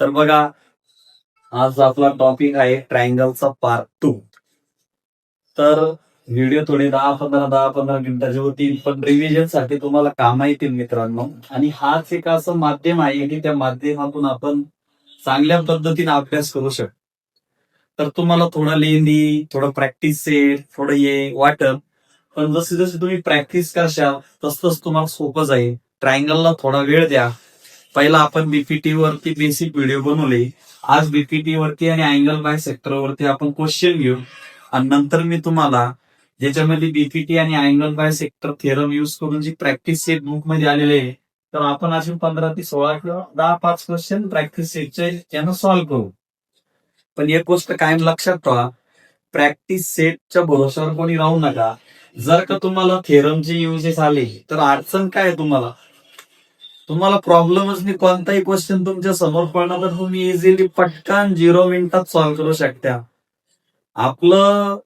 तर बघा, आज आपला टॉपिक आहे ट्रायंगलचा पार्ट 2. तर व्हिडिओ थोडे 10-15 मिनिटाचे होतील, पण रिव्हिजन साठी तुम्हाला कामा येतील मित्रांनो. आणि हाच एक असं माध्यम आहे की त्या माध्यमातून आपण चांगल्या पद्धतीने अभ्यास करू शकतो. तर तुम्हाला थोडं लेंदी, थोडं प्रॅक्टिस सेट, थोडं हे वाटत, पण जसे जसे तुम्ही प्रॅक्टिस करशाल तसंच तुम्हाला सोपं जाईल. ट्रायंगलला थोडा वेळ द्या. पहिला आपण बीपीटी वरती बेसिक व्हिडिओ बनवले. आज बीपीटी वरती आणि अँगल बाय सेक्टर वरती आपण क्वेश्चन घेऊ, आणि नंतर मी तुम्हाला ज्याच्यामध्ये बीपीटी आणि angle by sector theorem use करून जी प्रॅक्टिस सेट बुक मध्ये आलेले आहे, तर आपण असे 15 ते 16 किंवा 10-5 क्वेश्चन प्रॅक्टिस सेटचे यानं सॉल्व्ह करू. पण एक गोष्ट कायम लक्षात ठेवा, प्रॅक्टिस सेटच्या भरोशावर कोणी राहू नका. जर का तुम्हाला थेरमचे युजेस आले तर अडचण काय आहे, तुम्हाला प्रॉब्लेमच नाही, कोणताही क्वेश्चन तुमच्या समोर पडला तर तुम्ही इझिली पटकन 0 मिनिटात सॉल्व्ह करू शकता. आपलं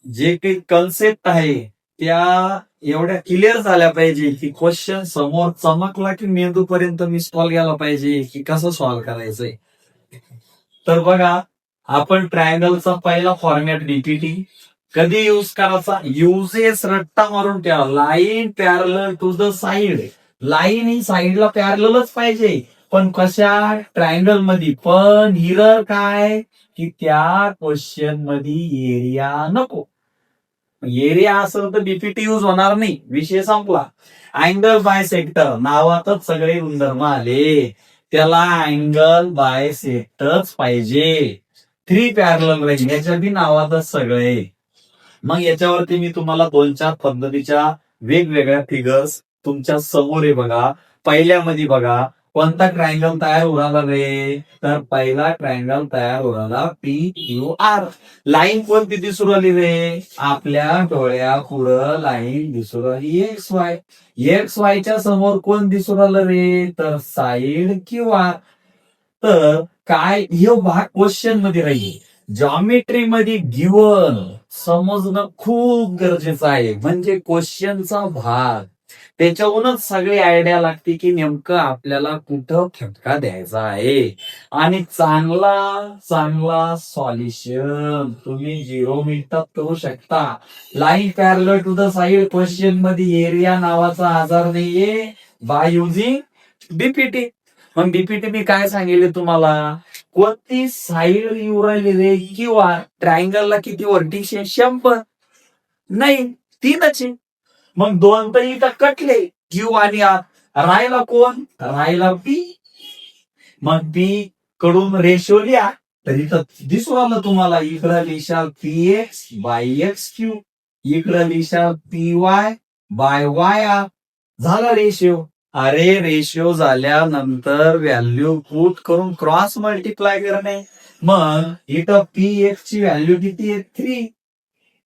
जे काही कन्सेप्ट आहे त्या एवढ्या क्लिअर झाल्या पाहिजे की क्वेश्चन समोर चमकला की मेंदू पर्यंत मिस कॉल गेला पाहिजे की कसं सॉल्व्ह करायचंय. तर बघा, आपण ट्रायंगलचा पहिला फॉर्मॅट बीपीटी कधी युज करायचा, युजेस रट्टा मारून ठेवा. Line parallel to the side, line ही साइडला पॅरललच पाहिजे, पण कशा ट्रायंगल मध्ये. पण हिरर काय की त्या क्वेश्चन मध्ये एरिया नको. एरिया असेल तर बीपीटी युज होणार नाही, विषय संपला. अँगल बाय सेक्टर नावातच सगळे गुणधर्म आले, त्याला अँगल बाय सेक्टरच पाहिजे. 3 पॅरलल रेंज याच्या बी नावातच सगळे. मग याच्यावरती मी तुम्हाला 2-4 पद्धतीच्या वेगवेगळ्या फिगर्स तुमच्या समोर आहे बघा. पहिल्यामध्ये बघा, कोणता ट्रायंगल तयार होणार रे, तर पहिला ट्रायंगल तयार होणार PQR. लाईन कोणती दिसू राहिली रे, आपल्या डोळ्या पुढं लाईन दिसू राहिली XY. XY च्या समोर कोण दिसू राहिलं रे, तर साइड QR. तर काय हे भाग क्वेश्चन मध्ये राहील. जॉमेट्री मध्ये गिवन समजणं खूप गरजेचं आहे, म्हणजे क्वेश्चनचा भाग. त्याच्यावरूनच सगळी आयडिया लागते की नेमकं आपल्याला कुठं फटका द्यायचा आहे. आणि चांगला चांगला सॉल्युशन तुम्ही 0 मिनिटात करू शकता. Line parallel to the side question मध्ये एरिया नावाचा आजार नाहीये बाय युझिंग बीपीटी. मग बीपीटी मी काय सांगितले तुम्हाला, कोणती साइड येऊ राहिली रे, किंवा ट्रायंगलला किती वर्टिक्स आहे, 100 नाही, 3च आहे. मग 2 तर इथं कटले, क्यू आणि आर. राहिला कोण, राहिला पी. मग पी कडून रेशो लिहा, तर इथं दिसू आलं तुम्हाला, इकडं लिहिशाल पीएक्स बाय एक्स क्यू, इकडं लिहिशाल P Y by Y R. झाला रेशिओ. अरे रेशिओ झाल्यानंतर व्हॅल्यू पुट करून क्रॉस मल्टिप्लाय करणे. मग इथं पी एक्स ची व्हॅल्यू किती आहे, 3,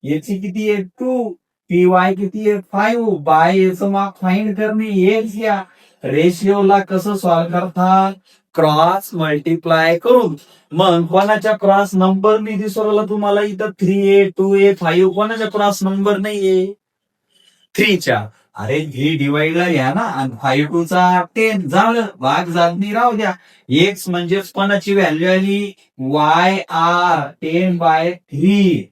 याची किती आहे, 2, पी वाय किती आहे, 5. बाय याचं मार्क फाइंड करणे, एक्स घ्या. रेशिओला कसं सॉल्व्ह करतात, क्रॉस मल्टिप्लाय करून. मग कोणाच्या क्रॉस नंबर नाही दिसवला तुम्हाला, इथं 3A 2A 5, कोणाच्या क्रॉस नंबर नाहीये 3च्या. अरे 3 डिवाइडर घ्या ना, आणि 5 2 चा 10, झालं, भाग जागणी राहू द्या. एक्स म्हणजे कोणाची व्हॅल्यू आली, वाय आर 10/3.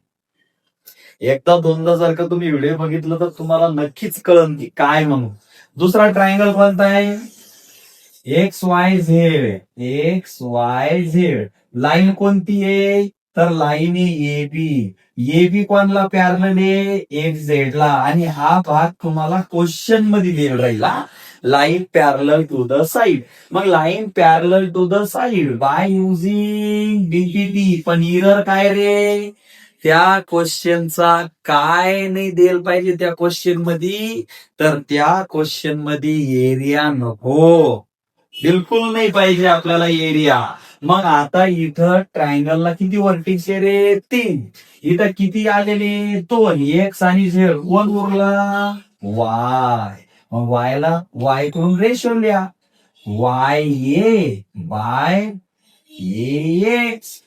एकदा दोनदा जर का तुम्ही व्हिडिओ बघितलं तर तुम्हाला नक्कीच कळन की काय म्हणून. दुसरा ट्रायंगल कोणता आहे, XYZ. लाईन कोणती आहे, तर लाईन आहे AB. AB कोणला पॅरलल आहे, XZ ला. आणि हा भाग तुम्हाला क्वेश्चन मध्ये दिलेला राहिला, line parallel to the side. मग line parallel to the side by using BPT. पण इरर काय रे, त्या क्वेश्चनचा काय नाही द्यायला पाहिजे त्या क्वेश्चन मध्ये, तर त्या क्वेश्चन मध्ये एरिया नको, बिलकुल नाही पाहिजे आपल्याला एरिया. मग आता इथं ट्रायंगलला किती वर्टिक्स आहे रे, 3. इथं किती आलेले, 2. एक्स आणि झेड, 1 उरला वाय. मग वायला वाय कडून रेशो लिहा, वाय ए बाय ए एक्स.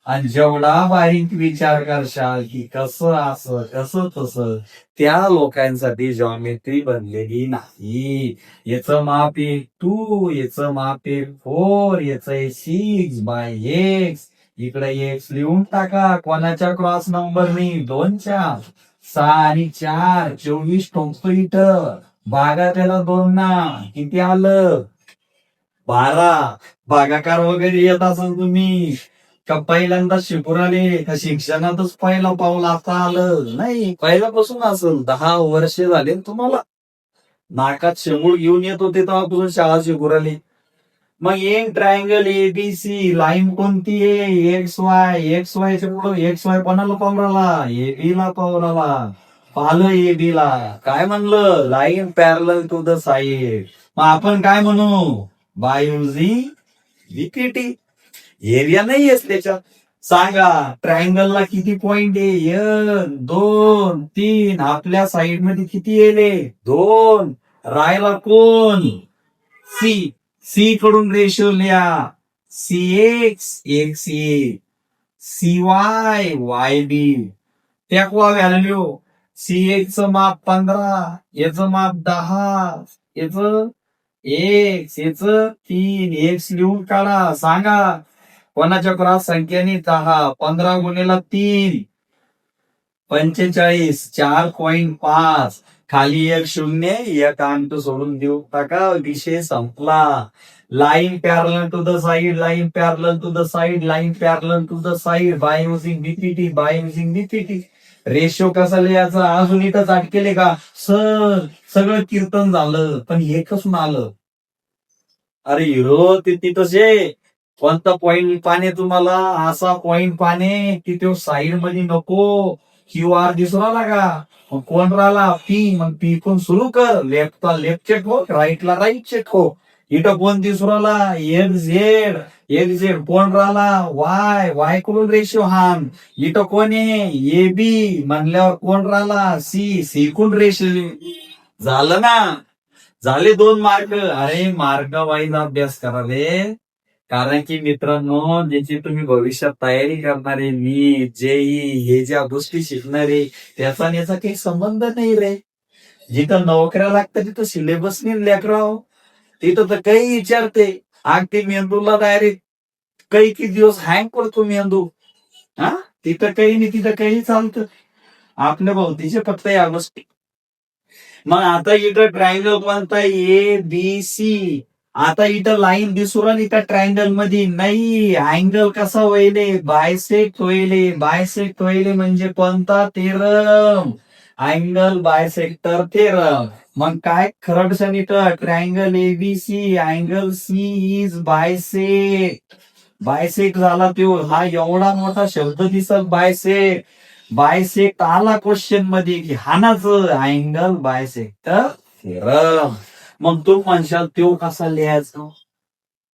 आणि जेवढा बारीक विचार करशाल की कसं असं कसं तसं, त्या लोकांसाठी जॉमेट्री बनलेली नाही. याचं माप आहे 2, याचं माप आहे 4, याचं आहे 6/x. इकडे एक्स लिहून टाका, कोणाच्या क्रॉस नंबरनी 2च्या. 6 आणि 4 24 ठोकतो इथं. भागा त्याला 2 ना, किती आलं? 12. भागाकार वगैरे येत असेल तुम्ही का पहिल्यांदा शिकून आले का शिक्षणातच पहिलं पाऊल आता आलं? नाही, पहिल्यापासून असेल. 10 वर्ष झाले ना तुम्हाला. नाकात शेंबूड घेऊन येत होते तेव्हापासून शाळा शिकून आली. मग एक ट्रायंगल एबीसी लाईन कोणती आहे? एक्स वाय च्या पुढे एक्स वाय कोणाला पावराला? एबी ला पावराला. पाहिलं एबी ला. काय म्हणलं? Line parallel to the side. मग आपण काय म्हणू? Bye using BPT. एरिया नाही येस त्याच्यात. सांगा ट्रायंगलला किती पॉइंट आहे? 1, 2, 3. आपल्या साइड मध्ये किती येले? 2. राहिला कोण? सी. सी कडून रेशो लिहा. C X A, C Y B. टेकवा व्हॅल्यू. सी च माप 15, याचं माप 10, याचं याच 3. एक्स लिहून काढा. सांगा कोणाच्या क्रॉस संख्येने 10. 15 गुणिला 3 45. 4.5. खाली एक शून्य, एक अंक सोडून देऊ टाका. विषय संपला. Line parallel to the side, line parallel to the side, line parallel to the side. By using BPT, by using BPT. Ratio कसा लिहायचा? अजून इथं अटकेले का सर? सगळं कीर्तन झालं, पण हे कसून आलं? अरे हिरो ते तिथंच आहे. कोणता पॉइंट पाने तुम्हाला? असा पॉइंट पाने की तो साईड मध्ये नको. क्यू आर दिसू राहिला का? मग कोण राहिला? पी. मग पी कोण सुरू कर. लेफ्टला लेफ्ट चेक हो, राईटला राईट चेक हो. इथं कोण दिसू राहिला? एक झेड कोण राहिला? वाय कडून रेशो हान. इथं कोण आहे? ए बी म्हणल्यावर कोण राहिला? सी कडून रेशो. झालं ना? झाले 2 मार्क. अरे मार्क वाईज अभ्यास करा रे. कारण की मित्रांनो, ज्याची तुम्ही भविष्यात तयारी करणारे, नीट जेई हे ज्या गोष्टी शिकणारे, त्याचा आणि याचा काही संबंध नाही रे. जिथं नोकऱ्या लागतात तिथं सिलेबस नाही लेकराव. तिथं तर काही विचारते. अगदी मेंदूला डायरेक्ट काही किती दिवस हँग पडतो मेंदू. हा, तिथं काही नाही, तिथं काही चालतं. आपल्या भोवतीचे फक्त या गोष्टी. मग आता इथं ट्रायंगल कोणता? A B C. आता इथं लाईन दिसू राहिली त्या ट्रायंगल मध्ये? नाही. अँगल कसा होईल? बायसेक्ट होईल. बायसेक्ट होईल म्हणजे कोणता थेरम? Angle bisector theorem. मग काय खरडसन इथं? Triangle ABC, angle C is bisect. Bisect झाला तो. हा एवढा मोठा शब्द दिसत बायसेक्ट. बायसेक्ट आला क्वेश्चन मध्ये की हानाचं अँगल बायसेक्टर थेरम. मग तू म्हणशाल तो कसा लिहायचा?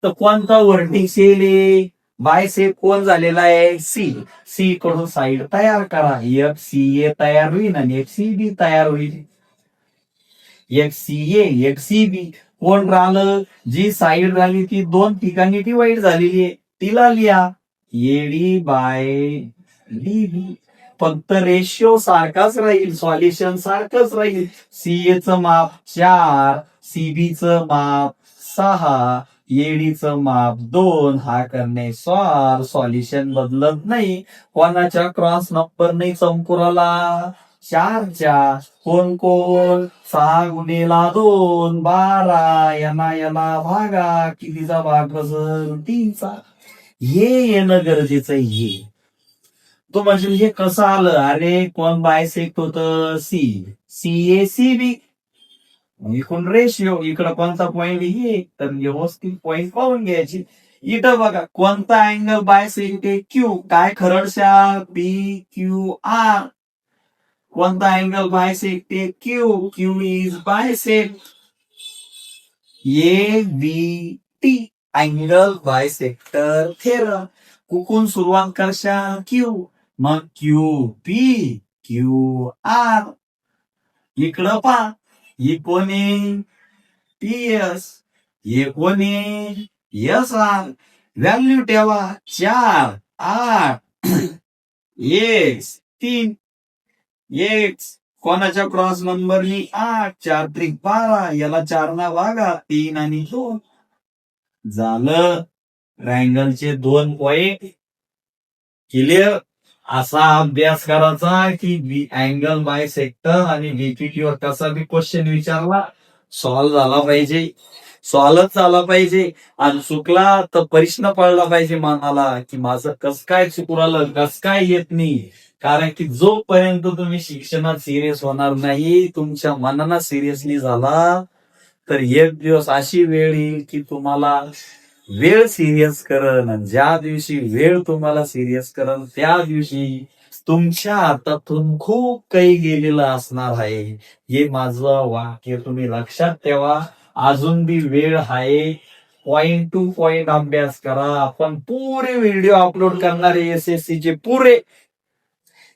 तर कोणता वर्टिक्स येईल? बायसेक्ट कोण झालेला आहे? सी. सी कडून साईड तयार करा. एक सी ए तयार होईल आणि एक सी बी तयार होईल. एक सी ए, एक सी बी. कोण राहिलं? जी साईड राहिली ती 2 ठिकाणी डिवाइड झालेली आहे, तिला लिहा. AD by D. फक्त रेशिओ सारखाच राहील, सॉल्युशन सारखंच राहील. सीए चं माप 4, सीबीचं माप 6, एडीचं माप 2. हा करणे सॉल्युशन बदलत नाही. कोणाच्या क्रॉस नंबर नाही चमकुराला? 4च्या. कोण 6 गुणिला 2 12. यांना भागा. कितीचा भाग बसेल? 3चा. हे येणं गरजेचं आहे. हे तो म्हणजे हे कसं आलं? अरे कोण बायसेक्ट होतं? सी ए सी बी. इकडून रेशिओ. इकडं कोणता पॉइंट? हे. तर व्यवस्थित पॉइंट पाहून घ्यायची. इथं बघा कोणता अँगल बायसेक्ट आहे? क्यू. काय खरडशा? P Q R. कोणता अँगल बायसेक्ट आहे? Q is bisect. A B T. Angle bisector theorem. कुठून सुरुवात करशा? क्यू. मग क्यू पी क्यू आर. इकडं पा. ही कोणी? T S. हे कोणी? S R. व्हॅल्यू ठेवा. 4. 8 एक्स 3 एक्स कोणाच्या क्रॉस नंबरनी 8 4 त्रिक 12 याला 4 ना भागा 3 आणि 2 झालं. ट्रायंगलचे 2 पॉइंट क्लिअर. असा अभ्यास करायचा की अँगल बाय सेक्टर आणि बीपीटी वर कसा बी क्वेश्चन विचारला सॉल्व्ह झाला पाहिजे, सॉल्व्हच झाला पाहिजे. आणि चुकला तर प्रश्न पडला पाहिजे मनाला की माझं कस काय चुकू राहिलं, कस काय येत नाही. कारण की जोपर्यंत तुम्ही शिक्षणात सिरियस होणार नाही, तुमच्या मनाला सिरियसली झाला तर एक दिवस अशी वेळ येईल की तुम्हाला वेळ सिरियस करण. आणि ज्या दिवशी वेळ तुम्हाला सिरियस करण त्या दिवशी तुमच्या हातातून खूप काही गेलेलं असणार आहे. हे माझं वाक्य तुम्ही लक्षात ठेवा. अजून बी वेळ आहे. पॉइंट टू पॉइंट अभ्यास करा. आपण पुरे व्हिडिओ अपलोड करणार आहे एसएससी चे पुरे.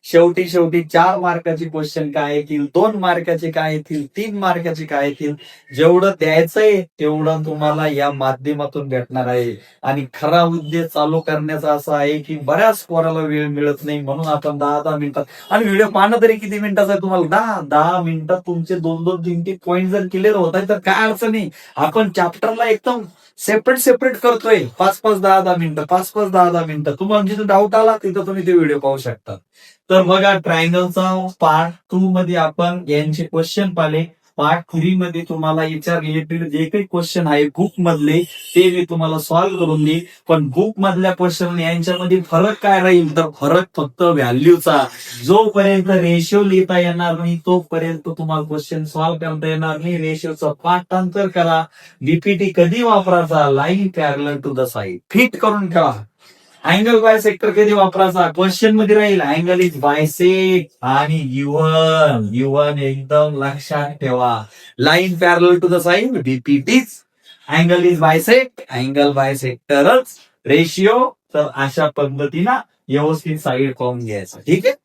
शेवटी 4 मार्काचे क्वेश्चन काय येतील, 2 मार्काचे काय येतील, 3 मार्काचे काय येतील, जेवढं द्यायचंय तेवढं तुम्हाला या माध्यमातून भेटणार आहे. आणि खरा उद्देश चालू करण्याचा असा आहे की बऱ्याच पोराला वेळ मिळत नाही, म्हणून आपण 10-10 मिनिटात. आणि व्हिडिओ पाहणं तरी किती मिनिटाचा आहे तुम्हाला, 10 मिनिटात तुमचे 2-2, 3-3 पॉईंट जर क्लिअर होत आहे तर काय अडचण नाही. आपण चॅप्टरला एकदम सेपरेट करतोय. 5-5, 10-10 मिनिटं, 5-5, 10-10 मिनिटं. तुम्हाला जिथे डाऊट आला तिथं तुम्ही ते व्हिडिओ पाहू शकता. तर बघा, ट्रायंगलचा पार्ट 2 मध्ये आपण यांचे क्वेश्चन पाहिले. पार्ट 3 मध्ये तुम्हाला याच्या रिलेटेड जे काही क्वेश्चन आहे बुक मधले ते मी तुम्हाला सॉल्व्ह करून देईन. पण बुक मधल्या क्वेश्चन यांच्यामध्ये फरक काय राहील, तर फरक फक्त व्हॅल्यूचा. जोपर्यंत रेशिओ लिहिता येणार नाही तोपर्यंत तुम्हाला क्वेश्चन सॉल्व्ह करता येणार नाही. रेशिओचं पाठांतर करा. बीपीटी कधी वापरायचा, line parallel to the side fit करून ठेवा. अँगल बाय सेक्टर कधी वापरायचा, क्वेश्चन मध्ये राहील अँगल इज बायसेक आणि गिव्हन एकदम लक्षात ठेवा. Line parallel to the side बीपीटीच. अँगल इज बायसेक, अँगल बाय सेक्टरच. रेशिओ तर अशा पद्धतीनं व्यवस्थित साईड पाहून घ्यायचा. ठीक आहे.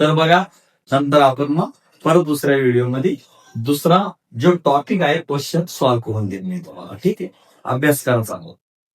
तर बघा, नंतर आपण मग परत दुसऱ्या व्हिडिओमध्ये दुसरा जो टॉपिक आहे क्वेश्चन सॉल्व्ह करून देईन मी तुम्हाला. ठीक आहे. अभ्यास करा चांगला.